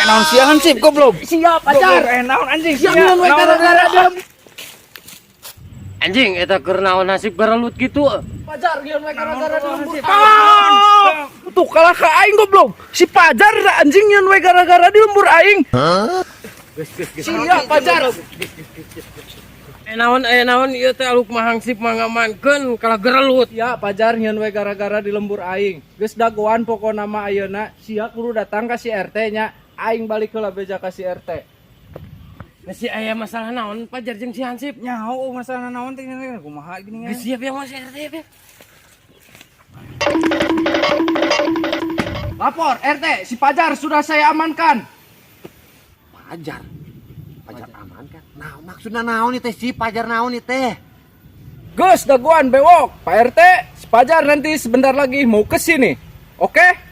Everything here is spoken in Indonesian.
naon sia Hansip goblok. Siap pacar. Naon anjing. Siap naon we gara-gara dia. Anjing eta keur naon nasib garelut kitu. Pacar dia we gara-gara di lembur. Tuh kalah ka aing goblok. Si Pajar anjing nyeun we gara-gara di lembur aing. Siap pacar. Naon ieu teh aluk mahangsip mangamankeun kalah garelut. Ya Pajar nyeun we gara-gara di lembur aing. Geus dagoan pokona mah ayeuna sia kudu datang ka si RT nya. Aing balik heula beja ka si RT. Masih aya masalah naon Pajar jeung si Hansip? Nyaho masalah naon teh kumaha gini Geus siap ya Mas RT ya. Lapor RT, si Pajar sudah saya amankan. Pajar aman kan? Nah, maksudnya naon nih teh si Pajar naon nih teh? Gus daguan bewok, Pak RT, si Pajar nanti sebentar lagi mau ke sini. Oke?